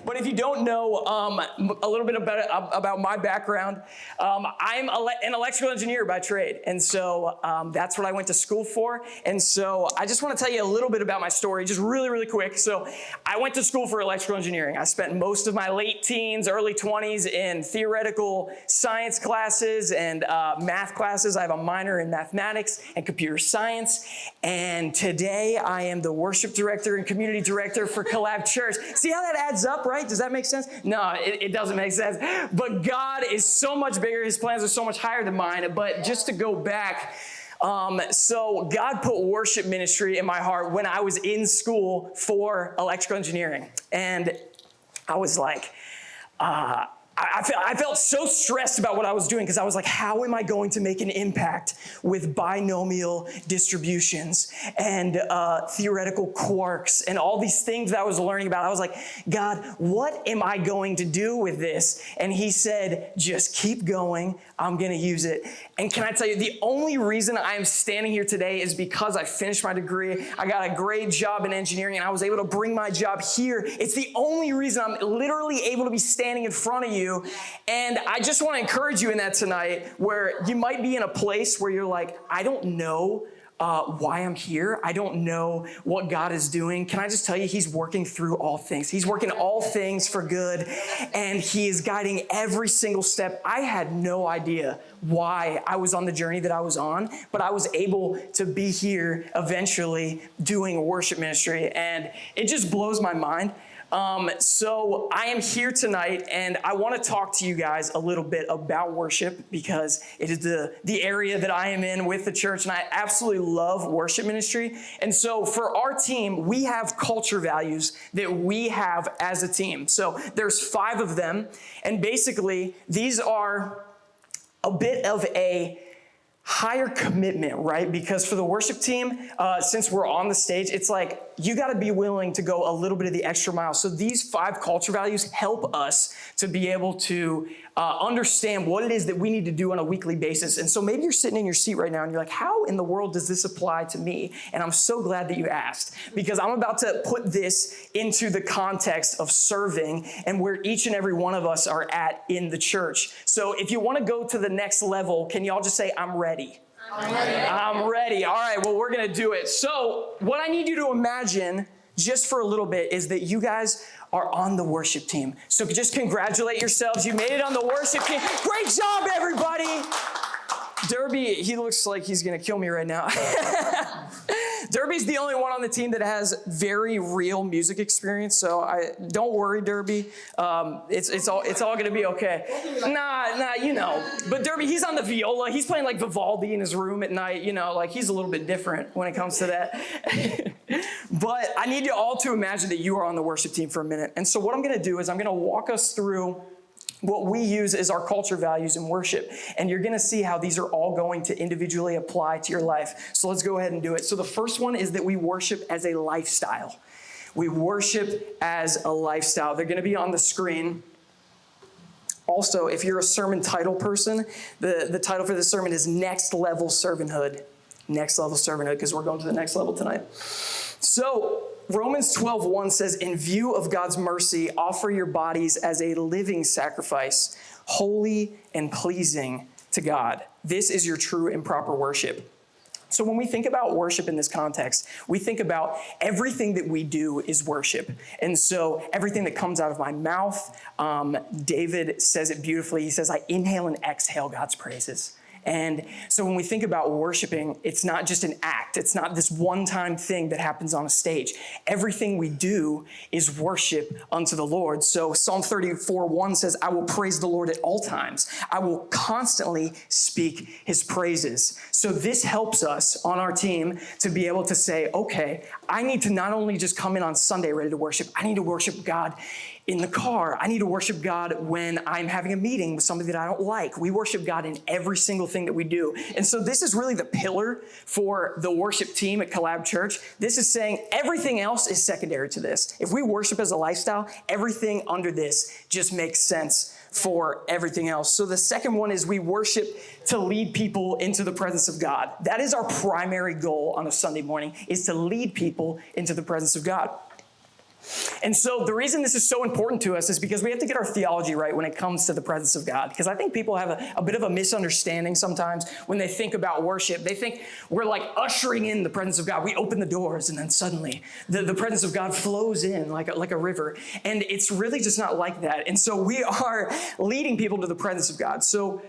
But if you don't know a little bit about my background, I'm an electrical engineer by trade. And so that's what I went to school for. And so I just want to tell you a little bit about my story, just really, really quick. So I went to school for electrical engineering. I spent most of my late teens, early 20s in theoretical science classes and math classes. I have a minor in mathematics and computer science. And today I am the worship director and community director for Collab.Church. See how that adds up, right? Does that make sense? No, it doesn't make sense. But God is so much bigger. His plans are so much higher than mine. But just to go back, so God put worship ministry in my heart when I was in school for electrical engineering. And I was like, I felt so stressed about what I was doing because I was like, how am I going to make an impact with binomial distributions and theoretical quarks and all these things that I was learning about? I was like, God, what am I going to do with this? And he said, just keep going. I'm going to use it. And can I tell you, the only reason I am standing here today is because I finished my degree. I got a great job in engineering and I was able to bring my job here. It's the only reason I'm literally able to be standing in front of you. And I just want to encourage you in that tonight where you might be in a place where you're like, I don't know why I'm here. I don't know what God is doing. Can I just tell you, he's working through all things. He's working all things for good, and he is guiding every single step. I had no idea why I was on the journey that I was on, but I was able to be here eventually doing worship ministry, and it just blows my mind. So I am here tonight, and I want to talk to you guys a little bit about worship because it is the area that I am in with the church, and I absolutely love worship ministry. And so for our team, we have culture values that we have as a team. So there's 5 of them, and basically these are a bit of a higher commitment, right? Because for the worship team, since we're on the stage, it's like you got to be willing to go a little bit of the extra mile. So these 5 culture values help us to be able to understand what it is that we need to do on a weekly basis. And so maybe you're sitting in your seat right now and you're like, how in the world does this apply to me? And I'm so glad that you asked, because I'm about to put this into the context of serving and where each and every one of us are at in the church. So if you want to go to the next level, can y'all just say, I'm ready? I'm ready. All right, well, we're going to do it. So what I need you to imagine just for a little bit is that you guys are on the worship team. So just congratulate yourselves. You made it on the worship team. Great job, everybody. Derby, he looks like he's going to kill me right now. Derby's the only one on the team that has very real music experience, so don't worry, Derby. It's all going to be okay. Nah, you know. But Derby, he's on the viola. He's playing like Vivaldi in his room at night. You know, like he's a little bit different when it comes to that. But I need you all to imagine that you are on the worship team for a minute. And so what I'm going to do is I'm going to walk us through what we use as our culture values in worship. And you're going to see how these are all going to individually apply to your life. So let's go ahead and do it. So the first one is that we worship as a lifestyle. We worship as a lifestyle. They're going to be on the screen. Also, if you're a sermon title person, the title for this sermon is Next Level Servanthood. Next Level Servanthood, because we're going to the next level tonight. So Romans 12:1 says, in view of God's mercy, offer your bodies as a living sacrifice, holy and pleasing to God. This is your true and proper worship. So when we think about worship in this context, we think about everything that we do is worship. And so everything that comes out of my mouth, David says it beautifully. He says, I inhale and exhale God's praises. And so when we think about worshiping, it's not just an act. It's not this one-time thing that happens on a stage. Everything we do is worship unto the Lord. So Psalm 34:1 says, I will praise the Lord at all times. I will constantly speak his praises. So this helps us on our team to be able to say, okay, I need to not only just come in on Sunday ready to worship, I need to worship God in the car. I need to worship God when I'm having a meeting with somebody that I don't like. We worship God in every single thing that we do. And so this is really the pillar for the worship team at Collab.Church. This is saying everything else is secondary to this. If we worship as a lifestyle, everything under this just makes sense for everything else. So the second one is we worship to lead people into the presence of God. That is our primary goal on a Sunday morning, is to lead people into the presence of God. And so the reason this is so important to us is because we have to get our theology right when it comes to the presence of God. Because I think people have a bit of a misunderstanding sometimes when they think about worship. They think we're like ushering in the presence of God. We open the doors and then suddenly the presence of God flows in like a river. And it's really just not like that. And so we are leading people to the presence of God. So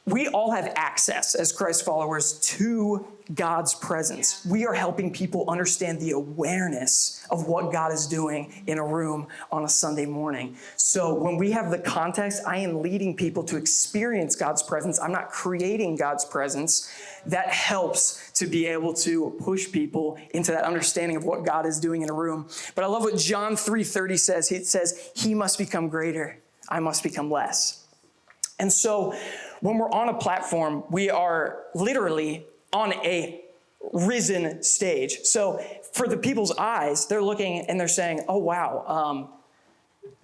we all have access as Christ followers to God's presence. We are helping people understand the awareness of what God is doing in a room on a Sunday morning. So when we have the context, I am leading people to experience God's presence. I'm not creating God's presence. That helps to be able to push people into that understanding of what God is doing in a room. But I love what John 3:30 says. It says, he must become greater, I must become less. And so when we're on a platform, we are literally on a risen stage. So for the people's eyes, they're looking and they're saying, oh, wow,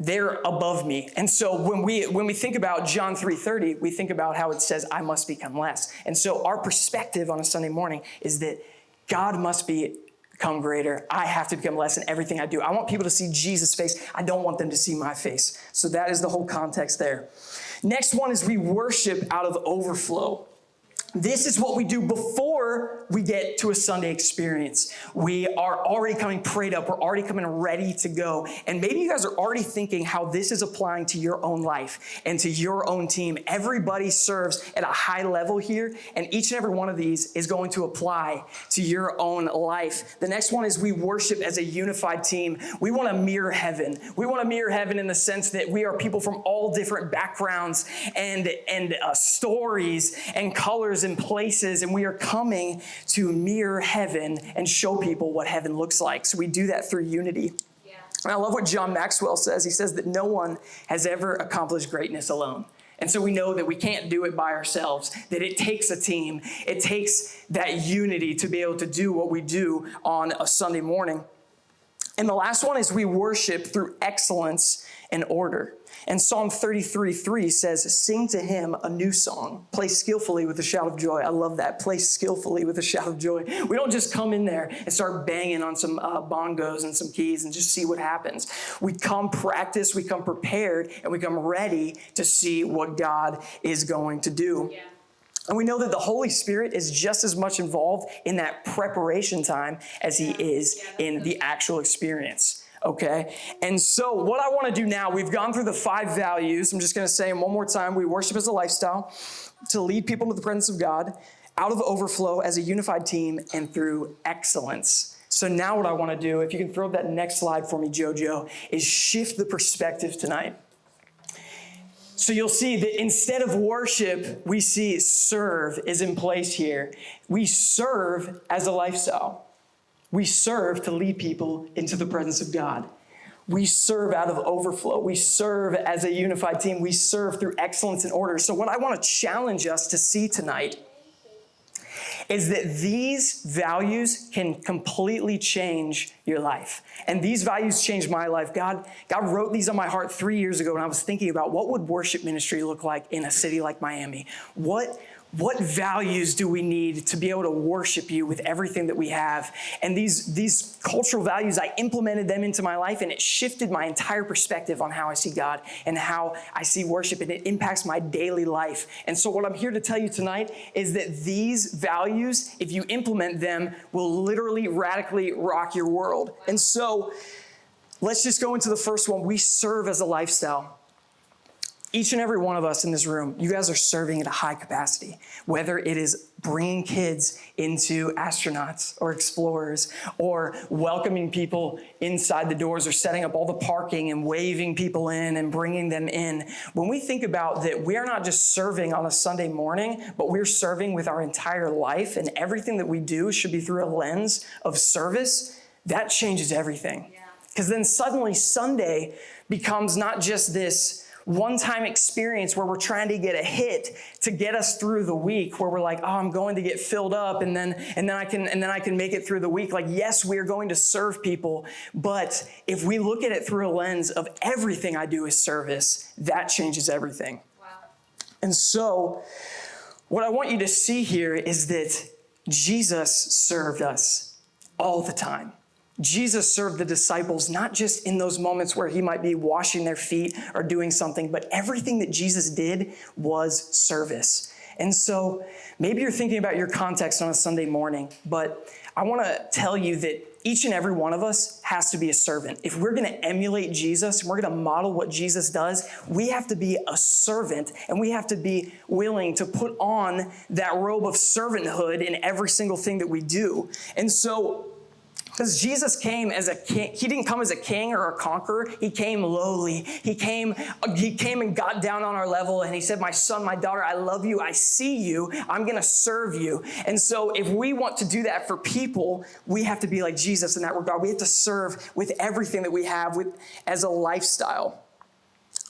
they're above me. And so when we think about John 3:30, we think about how it says, I must become less. And so our perspective on a Sunday morning is that God must become greater. I have to become less in everything I do. I want people to see Jesus' face. I don't want them to see my face. So that is the whole context there. Next one is we worship out of overflow. This is what we do before we get to a Sunday experience. We are already coming prayed up. We're already coming ready to go. And maybe you guys are already thinking how this is applying to your own life and to your own team. Everybody serves at a high level here, and each and every one of these is going to apply to your own life. The next one is we worship as a unified team. We want to mirror heaven. We want to mirror heaven in the sense that we are people from all different backgrounds and stories and colors and places, and we are coming to mirror heaven and show people what heaven looks like. So we do that through unity. Yeah. And I love what John Maxwell says. He says that no one has ever accomplished greatness alone. And so we know that we can't do it by ourselves, that it takes a team. It takes that unity to be able to do what we do on a Sunday morning. And the last one is we worship through excellence and order. And Psalm 33:3 says, sing to him a new song. Play skillfully with a shout of joy. I love that. Play skillfully with a shout of joy. We don't just come in there and start banging on some bongos and some keys and just see what happens. We come practiced, we come prepared, and we come ready to see what God is going to do. Yeah. And we know that the Holy Spirit is just as much involved in that preparation time as he is in the actual experience. Okay, and so what I want to do now, we've gone through the 5 values. I'm just going to say them one more time. We worship as a lifestyle, to lead people to the presence of God, out of overflow as a unified team, and through excellence. So now what I want to do, if you can throw up that next slide for me, Jojo, is shift the perspective tonight. So you'll see that instead of worship, we see serve is in place here. We serve as a lifestyle. We serve to lead people into the presence of God. We serve out of overflow. We serve as a unified team. We serve through excellence and order. So what I want to challenge us to see tonight is that these values can completely change your life. And these values changed my life. God wrote these on my heart 3 years ago when I was thinking about what would worship ministry look like in a city like Miami. What values do we need to be able to worship you with everything that we have? And these cultural values, I implemented them into my life, and it shifted my entire perspective on how I see God and how I see worship, and it impacts my daily life. And so what I'm here to tell you tonight is that these values, if you implement them, will literally radically rock your world. And so let's just go into the first one. We serve as a lifestyle. Each and every one of us in this room, you guys are serving at a high capacity, whether it is bringing kids into astronauts or explorers, or welcoming people inside the doors, or setting up all the parking and waving people in and bringing them in. When we think about that, we are not just serving on a Sunday morning, but we're serving with our entire life, and everything that we do should be through a lens of service. That changes everything. Because then suddenly Sunday becomes not just this one-time experience where we're trying to get a hit to get us through the week, where we're like, oh, I'm going to get filled up, and then I can make it through the week. Like, yes, we are going to serve people, but if we look at it through a lens of everything I do is service, that changes everything. Wow. And so what I want you to see here is that Jesus served us all the time. Jesus served the disciples, not just in those moments where he might be washing their feet or doing something, but everything that Jesus did was service. And so maybe you're thinking about your context on a Sunday morning, but I want to tell you that each and every one of us has to be a servant. If we're going to emulate Jesus and we're going to model what Jesus does, we have to be a servant, and we have to be willing to put on that robe of servanthood in every single thing that we do. And so, because Jesus came as a king, he didn't come as a king or a conqueror. He came lowly. He came and got down on our level, and he said, my son, my daughter, I love you. I see you. I'm going to serve you. And so if we want to do that for people, we have to be like Jesus in that regard. We have to serve with everything that we have as a lifestyle.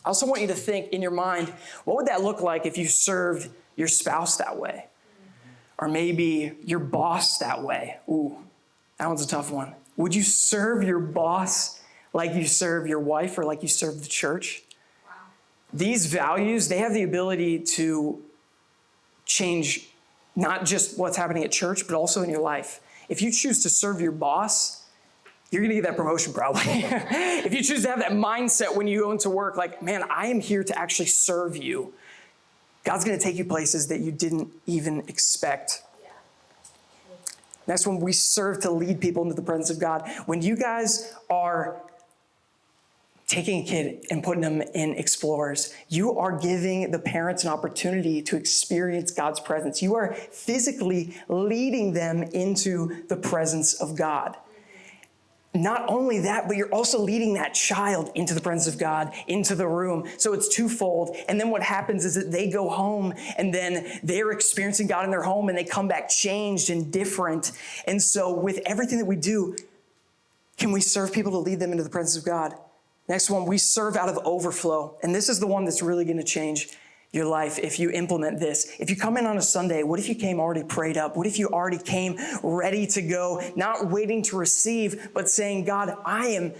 I also want you to think in your mind, what would that look like if you served your spouse that way? Or maybe your boss that way? Ooh. That one's a tough one. Would you serve your boss like you serve your wife or like you serve the church? Wow. These values, they have the ability to change not just what's happening at church, but also in your life. If you choose to serve your boss, you're going to get that promotion probably. If you choose to have that mindset when you go into work, like, man, I am here to actually serve you, God's going to take you places that you didn't even expect. Next one, we serve to lead people into the presence of God. When you guys are taking a kid and putting them in Explorers, you are giving the parents an opportunity to experience God's presence. You are physically leading them into the presence of God. Not only that, but you're also leading that child into the presence of God, into the room. So it's twofold. And then what happens is that they go home and then they're experiencing God in their home and they come back changed and different. And so with everything that we do, can we serve people to lead them into the presence of God? Next one, we serve out of overflow. And this is the one that's really going to change your life if you implement this. If you come in on a Sunday, what if you came already prayed up? What if you already came ready to go, not waiting to receive, but saying, God, I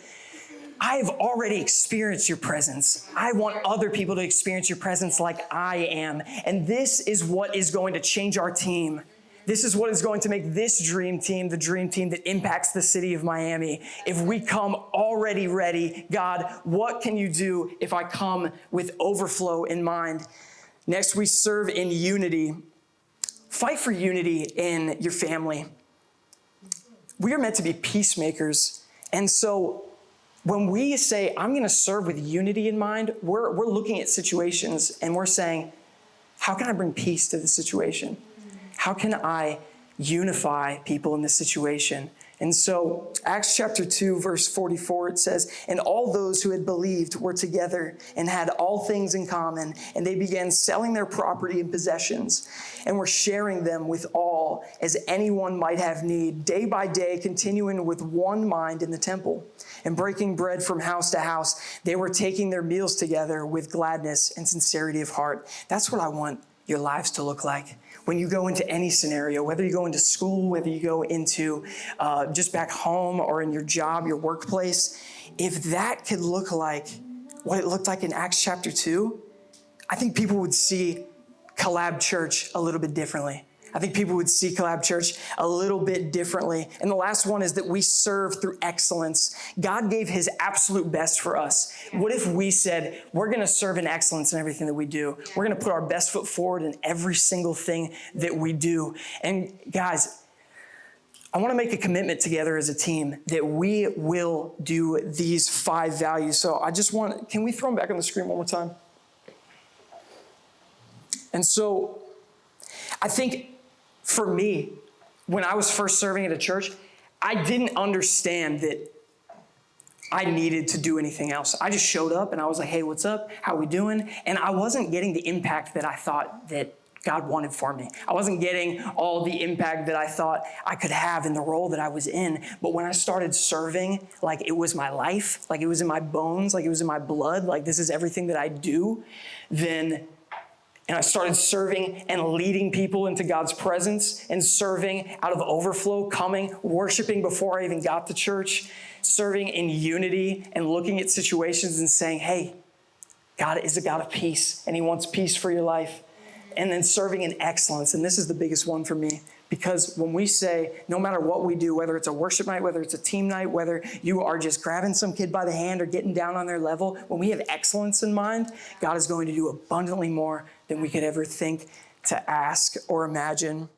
have already experienced your presence. I want other people to experience your presence like I am. And this is what is going to change our team. This is what is going to make this dream team the dream team that impacts the city of Miami. If we come already ready, God, what can you do if I come with overflow in mind? Next, we serve in unity. Fight for unity in your family. We are meant to be peacemakers. And so when we say, I'm going to serve with unity in mind, we're looking at situations and we're saying, how can I bring peace to the situation? How can I unify people in this situation? And so Acts chapter 2, verse 44, it says, and all those who had believed were together and had all things in common, and they began selling their property and possessions and were sharing them with all as anyone might have need, day by day, continuing with one mind in the temple and breaking bread from house to house. They were taking their meals together with gladness and sincerity of heart. That's what I want your lives to look like. When you go into any scenario, whether you go into school, whether you go into just back home or in your job, your workplace, if that could look like what it looked like in Acts chapter 2, I think people would see Collab.Church a little bit differently. I think people would see Collab.Church a little bit differently. And the last one is that we serve through excellence. God gave his absolute best for us. What if we said, we're going to serve in excellence in everything that we do? We're going to put our best foot forward in every single thing that we do. And guys, I want to make a commitment together as a team that we will do these 5 values. So can we throw them back on the screen one more time? And so I think for me, when I was first serving at a church, I didn't understand that I needed to do anything else. I just showed up and I was like, hey, what's up? How we doing? And I wasn't getting the impact that I thought that God wanted for me. I wasn't getting all the impact that I thought I could have in the role that I was in. But when I started serving, like it was my life, like it was in my bones, like it was in my blood, like this is everything that I do, and I started serving and leading people into God's presence and serving out of overflow, coming, worshiping before I even got to church, serving in unity and looking at situations and saying, hey, God is a God of peace and he wants peace for your life. And then serving in excellence. And this is the biggest one for me, Because when we say, no matter what we do, whether it's a worship night, whether it's a team night, whether you are just grabbing some kid by the hand or getting down on their level, when we have excellence in mind, God is going to do abundantly more than we could ever think to ask or imagine.